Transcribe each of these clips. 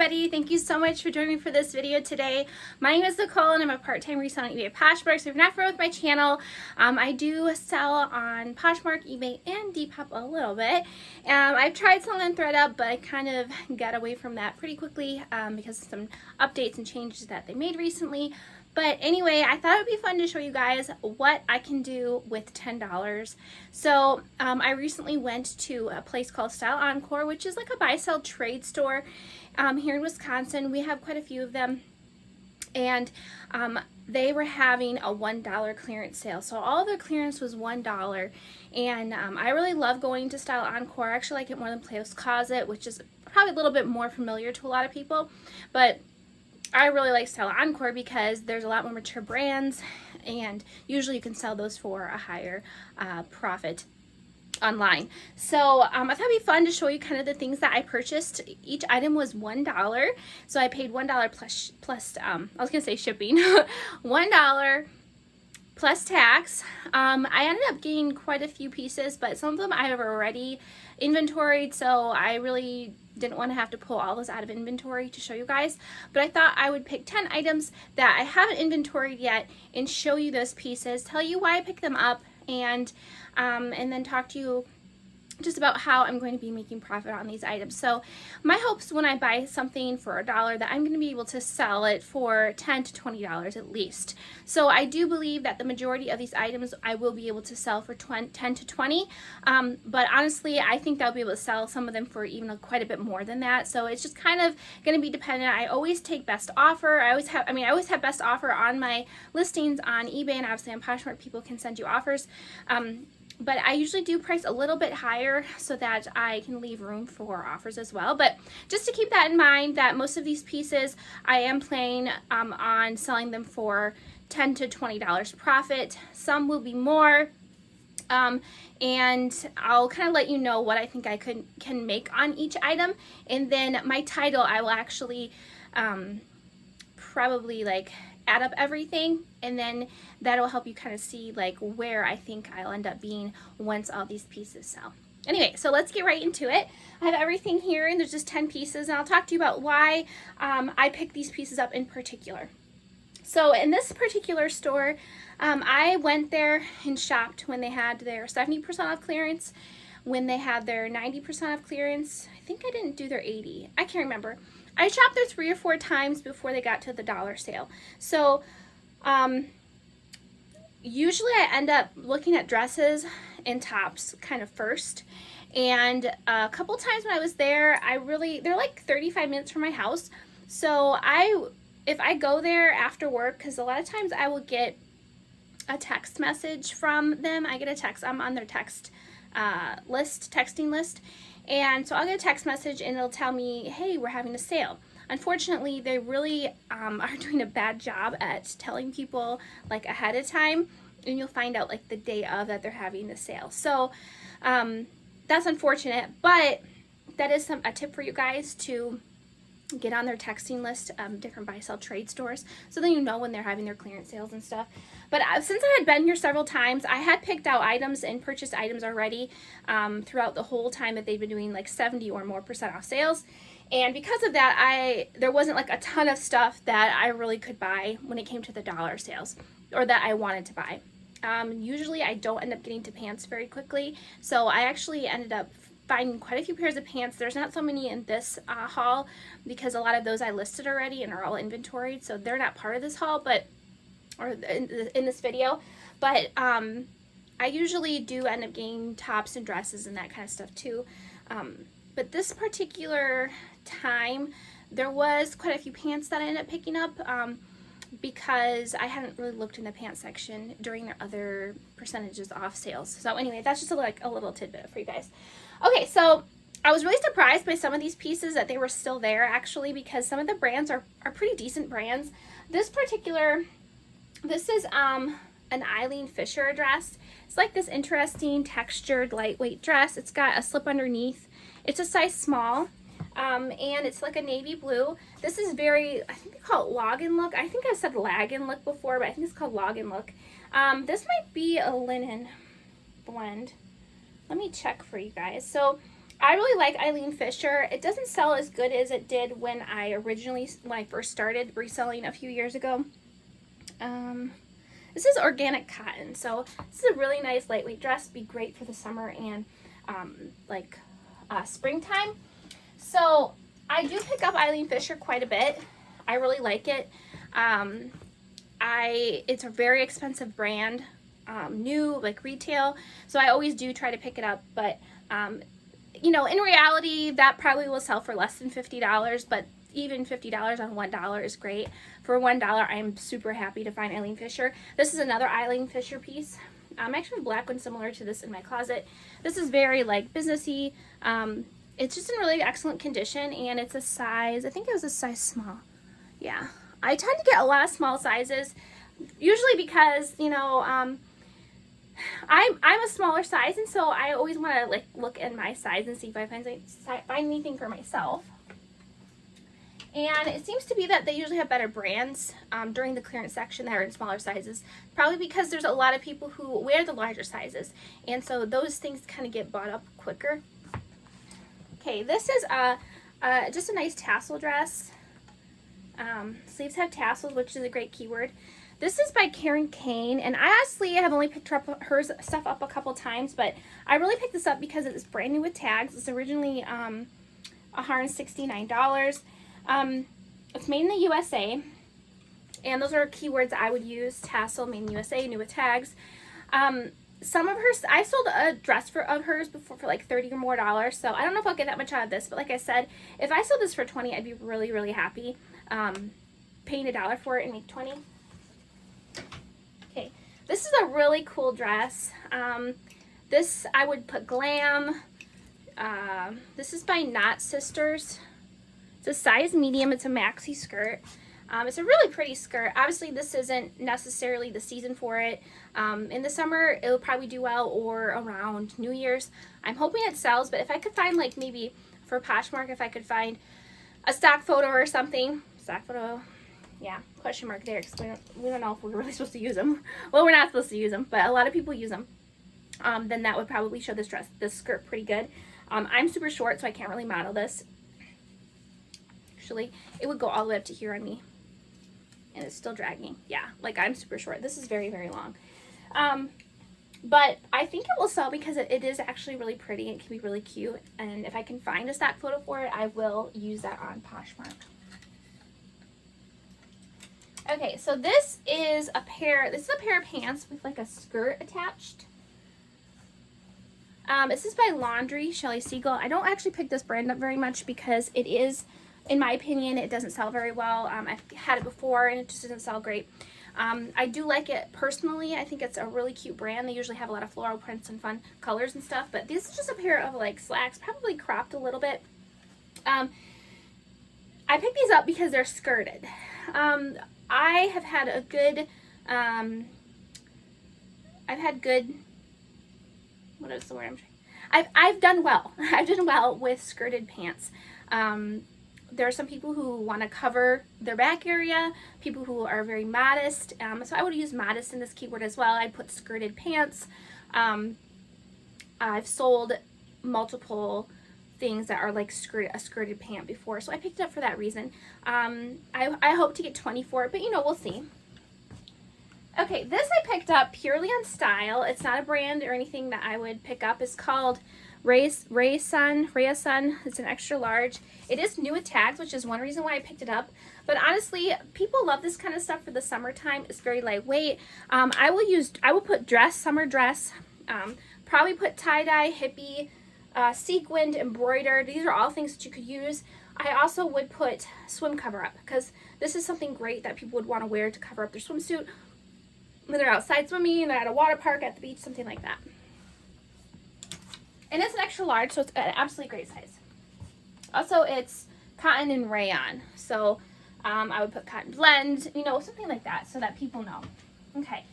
Everybody, thank you so much for joining me for this video today. My name is Nicole and I'm a part-time reseller on eBay at Poshmark. So if you're not familiar with my channel, I do sell on Poshmark, eBay, and Depop a little bit. I've tried selling on ThredUp, but I kind of got away from that pretty quickly because of some updates and changes that they made recently. But anyway, I thought it would be fun to show you guys what I can do with $10. So I recently went to a place called Style Encore, which is like a buy-sell trade store here in Wisconsin. We have quite a few of them. And they were having a $1 clearance sale. So all their clearance was $1. And I really love going to Style Encore. I actually like it more than Playhouse Closet, which is probably a little bit more familiar to a lot of people. But I really like Style Encore because there's a lot more mature brands, and usually you can sell those for a higher profit online. So I thought it'd be fun to show you kind of the things that I purchased. Each item was $1, so I paid $1 plus I was gonna say shipping, $1 plus tax. I ended up getting quite a few pieces, but some of them I have already inventoried, so I really didn't want to have to pull all those out of inventory to show you guys. But I thought I would pick 10 items that I haven't inventoried yet and show you those pieces, tell you why I picked them up, and then talk to you just about how I'm going to be making profit on these items. So my hopes when I buy something for $1 that I'm going to be able to sell it for $10 to $20 at least. So I do believe that the majority of these items I will be able to sell for 10 to 20. But honestly, I think I'll be able to sell some of them for even quite a bit more than that. So it's just kind of going to be dependent. I always take best offer. I always have best offer on my listings on eBay, and obviously on Poshmark people can send you offers. But I usually do price a little bit higher so that I can leave room for offers as well. But just to keep that in mind, that most of these pieces I am planning on selling them for $10 to $20 profit. Some will be more. And I'll kind of let you know what I think I can make on each item. And then my title, I will actually probably like add up everything, and then that'll help you kind of see like where I think I'll end up being once all these pieces sell. Anyway, so let's get right into it. I have everything here, and there's just 10 pieces, and I'll talk to you about why I picked these pieces up in particular. So in this particular store, I went there and shopped when they had their 70% off clearance, when they had their 90% off clearance. I think I didn't do their 80. I can't remember. I shopped there 3 or 4 times before they got to the dollar sale. So usually I end up looking at dresses and tops kind of first. And a couple times when I was there, they're like 35 minutes from my house. So if I go there after work, because a lot of times I will get a text message from them. I get a text. I'm on their texting list. And so I'll get a text message and it'll tell me, hey, we're having a sale. Unfortunately, they really are doing a bad job at telling people like ahead of time, and you'll find out like the day of that they're having the sale. So that's unfortunate, but that is a tip for you guys to get on their texting list, different buy-sell trade stores, so then you know when they're having their clearance sales and stuff. But since I had been here several times, I had picked out items and purchased items already throughout the whole time that they've been doing like 70% or more off sales. And because of that, there wasn't like a ton of stuff that I really could buy when it came to the dollar sales, or that I wanted to buy. Usually I don't end up getting to pants very quickly, so I actually ended up finding quite a few pairs of pants. There's not so many in this haul because a lot of those I listed already and are all inventoried, so they're not part of this haul, or in this video. But I usually do end up getting tops and dresses and that kind of stuff too. But this particular time, there was quite a few pants that I ended up picking up because I hadn't really looked in the pants section during their other percentages off sales. So anyway, that's just a little tidbit for you guys. Okay, so I was really surprised by some of these pieces that they were still there, actually, because some of the brands are pretty decent brands. This is an Eileen Fisher dress. It's like this interesting textured lightweight dress. It's got a slip underneath. It's a size small, and it's like a navy blue. This is I think they call it log and look. I think I've said lag and look before, but I think it's called log and look. This might be a linen blend. Let me check for you guys. So I really like Eileen Fisher. It doesn't sell as good as it did when I first started reselling a few years ago. This is organic cotton, so this is a really nice lightweight dress. Be great for the summer and springtime. So I do pick up Eileen Fisher quite a bit. I really like it. It's a very expensive brand, new, like retail, so I always do try to pick it up, but you know, in reality, that probably will sell for less than $50, but even $50 on $1 is great. For $1, I'm super happy to find Eileen Fisher. This is another Eileen Fisher piece. I actually have a black one similar to this in my closet. This is very like businessy. It's just in really excellent condition, and it's a size, I think it was a size small. Yeah, I tend to get a lot of small sizes, usually because, you know, I'm a smaller size, and so I always want to like look at my size and see if I find anything for myself. And it seems to be that they usually have better brands during the clearance section that are in smaller sizes, probably because there's a lot of people who wear the larger sizes, and so those things kind of get bought up quicker. Okay, this is just a nice tassel dress. Sleeves have tassels, which is a great keyword. This is by Karen Kane, and I honestly have only picked up her stuff up a couple times, but I really picked this up because it's brand new with tags. It's originally $169. It's made in the USA, and those are keywords I would use: tassel, made in the USA, new with tags. Some of hers, I sold a dress of hers before for like $30 or more, so I don't know if I'll get that much out of this, but like I said, if I sold this for $20, I'd be really, really happy. Paying $1 for it and make $20. Okay, this is a really cool dress. This I would put glam. This is by Knot Sisters. It's a size medium. It's a maxi skirt. It's a really pretty skirt. Obviously, this isn't necessarily the season for it. In the summer, it'll probably do well, or around New Year's. I'm hoping it sells, but if I could find, like, maybe for Poshmark, if I could find a stock photo or something. Stock photo, yeah, question mark there, because we don't know if we're really supposed to use them. Well, we're not supposed to use them, but a lot of people use them. Then that would probably show this skirt pretty good. I'm super short, so I can't really model this. Actually, it would go all the way up to here on me. And it's still dragging. Yeah, like I'm super short. This is very, very long. But I think it will sell because it is actually really pretty. It can be really cute. And if I can find a stock photo for it, I will use that on Poshmark. Okay, so this is a pair of pants with like a skirt attached. This is by Laundry, Shelly Siegel. I don't actually pick this brand up very much because it is, in my opinion, it doesn't sell very well. I've had it before and it just doesn't sell great. I do like it personally. I think it's a really cute brand. They usually have a lot of floral prints and fun colors and stuff, but this is just a pair of like slacks, probably cropped a little bit. I picked these up because they're skirted. I have had a good, what is the word I'm trying? I've done well. I've done well with skirted pants. There are some people who want to cover their back area, people who are very modest. So I would use modest in this keyword as well. I'd put skirted pants. I've sold multiple things that are like a skirted pant before, so I picked it up for that reason. I hope to get 20 for it, but you know, we'll see. Okay, this I picked up purely on style. It's not a brand or anything that I would pick up. It's called Reselling. It's an extra large. It is new with tags, which is one reason why I picked it up. But honestly, people love this kind of stuff for the summertime. It's very lightweight. I will put dress, summer dress, probably put tie-dye, hippie, sequined, embroidered. These are all things that you could use. I also would put swim cover up because this is something great that people would want to wear to cover up their swimsuit when they're outside swimming, they're at a water park, at the beach, something like that. And it's an extra large, so it's an absolutely great size. Also, it's cotton and rayon, so I would put cotton blend, you know, something like that, so that people know. Okay.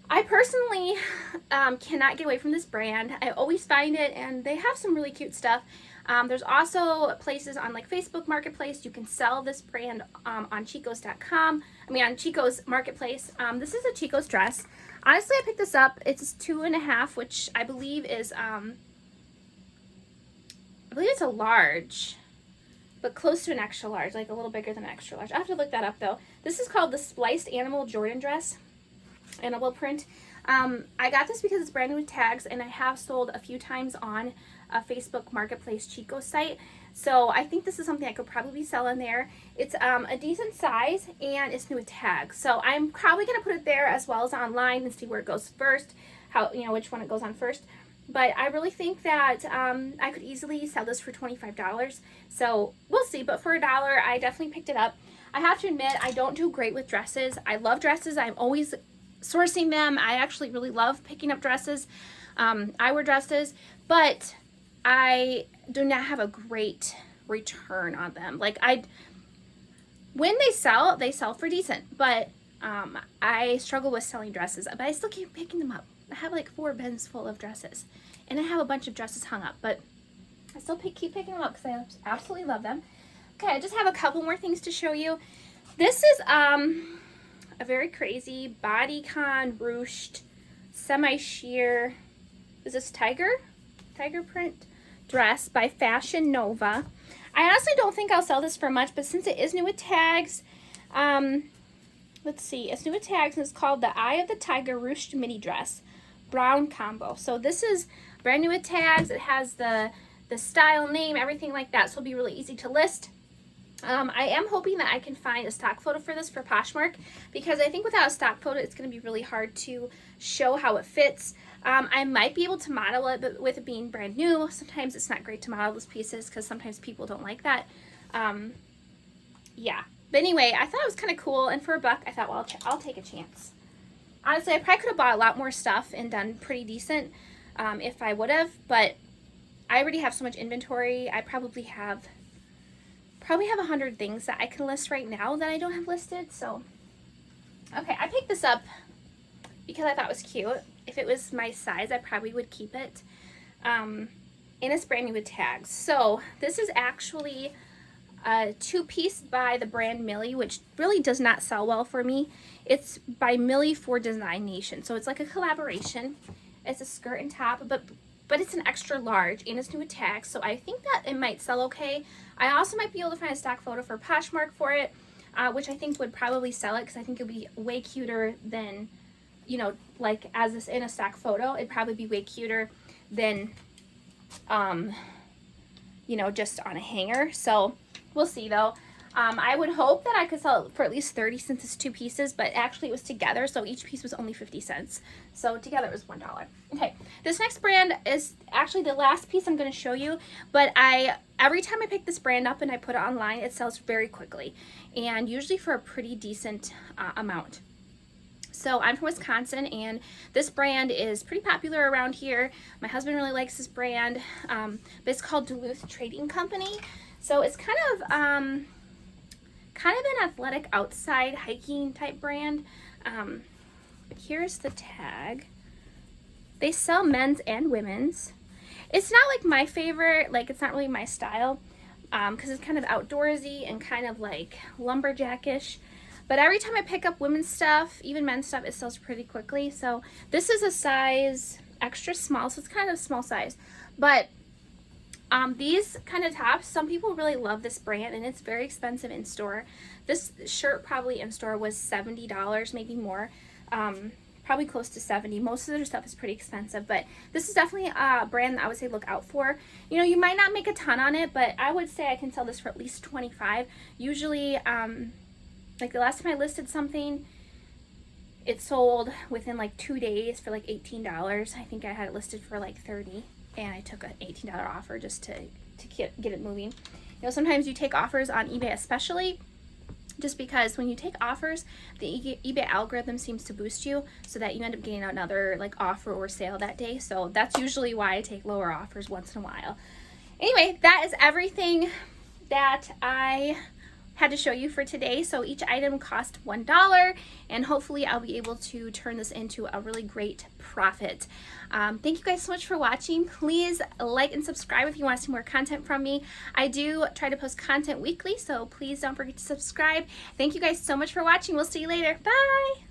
I personally cannot get away from this brand. I always find it, and they have some really cute stuff. There's also places on like Facebook Marketplace. You can sell this brand on Chico's.com. On Chico's Marketplace. This is a Chico's dress. Honestly, I picked this up. It's 2.5, which I believe is believe it's a large, but close to an extra large, like a little bigger than an extra large. I have to look that up though. This is called the Spliced Animal Jordan Dress, animal print. I got this because it's brand new with tags, and I have sold a few times on a Facebook Marketplace Chico site. So I think this is something I could probably sell in there. It's a decent size, and it's new with tags. So I'm probably going to put it there as well as online and see where it goes first, how, you know, which one it goes on first. But I really think that I could easily sell this for $25. So we'll see. But for $1, I definitely picked it up. I have to admit, I don't do great with dresses. I love dresses. I'm always sourcing them. I actually really love picking up dresses. I wear dresses, but I do not have a great return on them. Like, when they sell for decent, but I struggle with selling dresses, but I still keep picking them up. I have like 4 bins full of dresses, and I have a bunch of dresses hung up, but I still keep picking them up because I absolutely love them. Okay, I just have a couple more things to show you. This is a very crazy bodycon ruched semi-sheer, is this tiger print dress by Fashion Nova. I honestly don't think I'll sell this for much, but since it is new with tags, let's see, it's new with tags, and it's called the Eye of the Tiger Ruched Mini Dress Brown Combo. So this is brand new with tags. It has the style, name, everything like that, so it'll be really easy to list. I am hoping that I can find a stock photo for this for Poshmark, because I think without a stock photo it's going to be really hard to show how it fits. I might be able to model it, but with it being brand new, sometimes it's not great to model those pieces because sometimes people don't like that. Yeah. But anyway, I thought it was kind of cool, and for $1, I thought, well, I'll take a chance. Honestly, I probably could have bought a lot more stuff and done pretty decent if I would have, but I already have so much inventory. I probably have 100 things that I can list right now that I don't have listed. So, okay, I picked this up because I thought it was cute. If it was my size, I probably would keep it. And it's brand new with tags. So this is actually a 2-piece by the brand Millie, which really does not sell well for me. It's by Millie for Design Nation. So it's like a collaboration. It's a skirt and top, but it's an extra large, and it's new with tags, so I think that it might sell okay. I also might be able to find a stock photo for Poshmark for it, which I think would probably sell it, because I think it would be way cuter than, you know, like as this in a stock photo. It'd probably be way cuter than, you know, just on a hanger. So we'll see though. I would hope that I could sell it for at least 30 since it's 2 pieces, but actually it was together, so each piece was only 50 cents. So together it was $1. Okay, this next brand is actually the last piece I'm going to show you, but every time I pick this brand up and I put it online, it sells very quickly, and usually for a pretty decent amount. So I'm from Wisconsin, and this brand is pretty popular around here. My husband really likes this brand, but it's called Duluth Trading Company. So it's kind of an athletic outside hiking type brand. But here's the tag. They sell men's and women's. It's not like my favorite, like it's not really my style, because it's kind of outdoorsy and kind of like lumberjackish. But every time I pick up women's stuff, even men's stuff, it sells pretty quickly. So this is a size extra small, so it's kind of small size. But these kind of tops, some people really love this brand, and it's very expensive in store. This shirt probably in store was $70, maybe more, probably close to 70. Most of their stuff is pretty expensive, but this is definitely a brand that I would say look out for. You know, you might not make a ton on it, but I would say I can sell this for at least 25. Usually, like the last time I listed something, it sold within like 2 days for like $18. I think I had it listed for like 30. And I took an $18 offer just to get it moving. You know, sometimes you take offers on eBay, especially just because when you take offers, the eBay algorithm seems to boost you so that you end up getting another like offer or sale that day. So that's usually why I take lower offers once in a while. Anyway, that is everything that I had to show you for today. So each item cost $1, and hopefully I'll be able to turn this into a really great profit. Thank you guys so much for watching. Please like and subscribe if you want to see more content from me. I do try to post content weekly, so please don't forget to subscribe. Thank you guys so much for watching. We'll see you later. Bye!